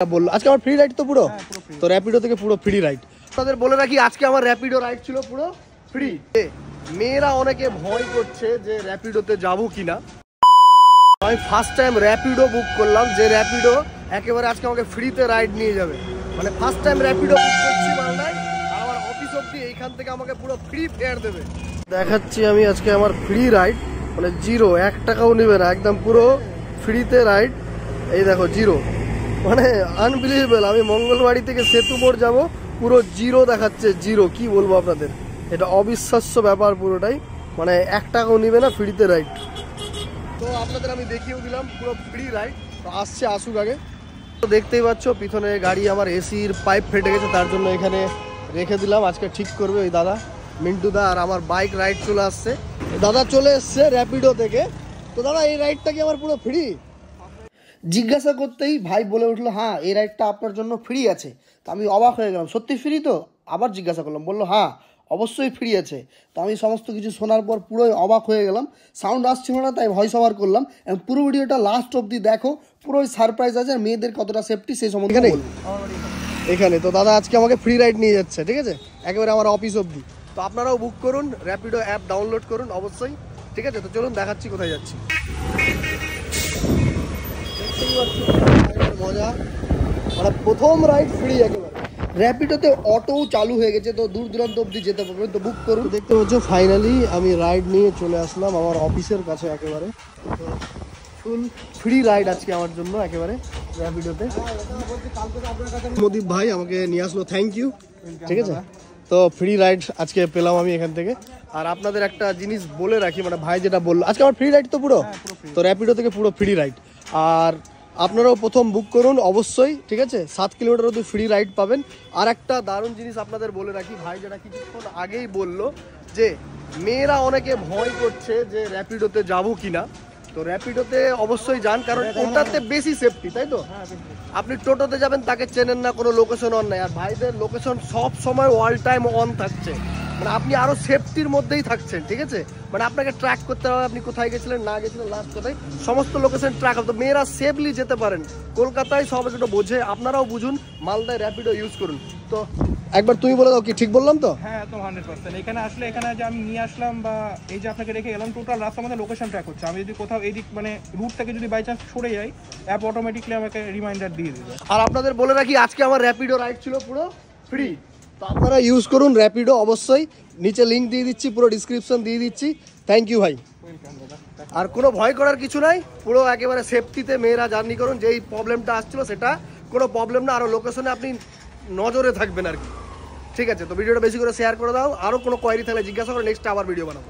বললো আজকে আমার ফ্রি রাইড তো পুরো তো র্যাপিডো থেকে পুরো ফ্রি রাইড। তাদের বলে রাখি আজকে আমার র্যাপিডো রাইড ছিল পুরো ফ্রি। মেয়েরা অনেকে ভয় করছে যে র্যাপিডোতে যাবো কিনা। আমি ফার্স্ট টাইম র্যাপিডো বুক করলাম, যে র্যাপিডো একেবারে আজকে আমাকে ফ্রিতে রাইড নিয়ে যাবে। মানে ফার্স্ট টাইম র্যাপিডো বুক করছি মালদায়, আর আমার অফিস অব্দি এইখান থেকে আমাকে পুরো ফ্রি ফেয়ার দেবে। দেখাচ্ছি আমি আজকে আমার ফ্রি রাইড, মানে জিরো, 1 টাকাও নেবে না, একদম পুরো ফ্রিতে রাইড। এই দেখো জিরো, মানে আনবিলিভেবল। আমি মঙ্গলবাড়ি থেকে সেতু মোড় যাবো, পুরো জিরো দেখাচ্ছে, জিরো। কি বলবো আপনাদের, এটা অবিশ্বাস্য ব্যাপার পুরোটাই, মানে 1 টাকাও নিবে না, ফ্রিতে রাইড। তো আপনাদের আমি দেখিয়েও দিলাম পুরো ফ্রি রাইড। তো আসছে, আসুক আগে। তো দেখতেই পাচ্ছ পিছনে গাড়ি আমার এসির পাইপ ফেটে গেছে, তার জন্য এখানে রেখে দিলাম, আজকে ঠিক করবে ওই দাদা মিন্টু দা। আর আমার বাইক রাইড চলে আসছে, দাদা চলে এসছে র্যাপিডো থেকে। তো দাদা এই রাইডটা কি আমার পুরো ফ্রি? জিজ্ঞাসা করতেই ভাই বলে উঠলো হ্যাঁ এই রাইডটা আপনার জন্য ফ্রি আছে। তো আমি অবাক হয়ে গেলাম, সত্যি ফ্রি তো? আবার জিজ্ঞাসা করলাম, বললো হ্যাঁ অবশ্যই ফ্রি আছে। তো আমি সমস্ত কিছু শোনার পর পুরোই অবাক হয়ে গেলাম, সাউন্ড আসছিল না তাই ভয়েস ওভার করলাম। এবং পুরো ভিডিওটা লাস্ট অবধি দেখো, পুরোই সারপ্রাইজ আছে, আর মেয়েদের কতটা সেফটি সেই সম্বন্ধে এখানে। তো দাদা আজকে আমাকে ফ্রি রাইড নিয়ে যাচ্ছে, ঠিক আছে, একেবারে আমার অফিস অবধি। তো আপনারাও বুক করুন, র্যাপিডো অ্যাপ ডাউনলোড করুন অবশ্যই, ঠিক আছে। তো চলুন দেখাচ্ছি কোথায় যাচ্ছি। মজা, মানে প্রথম রাইড ফ্রি একেবারে। র্যাপিডোতে অটোও চালু হয়ে গেছে, তো দূর দূরান্ত অবধি যেতে পারবেন, তো বুক করুন। দেখতে পাচ্ছ ফাইনালি আমি রাইড নিয়ে চলে আসলাম আমার অফিসের কাছে একেবারে। তো ফুল ফ্রি রাইড আজকে আমার জন্য একেবারে র্যাপিডোতে। মোদীপ ভাই আমাকে নিয়ে আসলো, থ্যাংক ইউ, ঠিক আছে। তো ফ্রি রাইড আজকে পেলাম আমি এখান থেকে। আর আপনাদের একটা জিনিস বলে রাখি, মানে ভাই যেটা বললো আজকে আমার ফ্রি রাইড তো পুরো, তো র্যাপিডো থেকে পুরো ফ্রি রাইড। আর আপনারাও প্রথম বুক করুন অবশ্যই, ঠিক আছে। 7 কিলোমিটার অবধি ফ্রি রাইড পাবেন। আর একটা দারুণ জিনিস আপনাদের বলে রাখি, ভাই যেটা কিছুক্ষণ আগেই বললো যে মেয়েরা অনেকে ভয় করছে যে র্যাপিডোতে যাবো কিনা। তো র্যাপিডোতে অবশ্যই যান, কারণ ওটাতে বেশি সেফটি, তাই তো? আপনি টোটোতে যাবেন, তাকে চেনেন না, কোনো লোকেশন অন নাই। আর ভাইদের লোকেশন সব সময় অল টাইম অন থাকছে, মানে আপনি আরো সেফটির মধ্যেই থাকছেন, ঠিক আছে। মানে আপনাকে ট্র্যাক করতে হবে, আপনি কোথায় গেছিলেন না গেছিলেন, লাস্ট কোথায়, সমস্ত লোকেশন ট্র্যাক হবে। তো মেয়েরা সেফলি যেতে পারেন, কলকাতায় সবাই যেটা বোঝে, আপনারাও বুঝুন, মালদায় র্যাপিডো ইউজ করুন। তো একবার তুমি বলে দাও, কি ঠিক বললাম তো? হ্যাঁ একদম 100%। এখানে আসলে, এখানে যে আমি নিয়ে আসলাম বা এই যে আপনাকে রেখে গেলাম, টোটাল রাস্তার মধ্যে লোকেশন ট্র্যাক হচ্ছে। আমি যদি কোথাও এই দিক মানে রুট থেকে যদি বাই চান্স সরে যাই, অ্যাপ অটোমেটিকলি আমাকে রিমাইন্ডার দিয়ে দেবে। আর আপনাদের বলে রাখি আজকে আমার র্যাপিডো রাইড ছিল পুরো ফ্রি, তো আপনারা ইউজ করুন র্যাপিডো অবশ্যই। নিচে লিঙ্ক দিয়ে দিচ্ছি, পুরো ডিসক্রিপশন দিয়ে দিচ্ছি। থ্যাংক ইউ ভাই। আর কোনো ভয় করার কিছু নাই, পুরো একেবারে সেফটিতে মেয়েরা জার্নি করুন। যেই প্রবলেমটা আসছিল সেটা কোনো প্রবলেম না, আরও লোকেশনে আপনি নজরে থাকবেন আর কি, ঠিক আছে। তো ভিডিওটা বেশি করে শেয়ার করে দাও, আরও কোনো কোয়ারি থাকলে জিজ্ঞাসা করে, নেক্সট আবার ভিডিও বানাবো।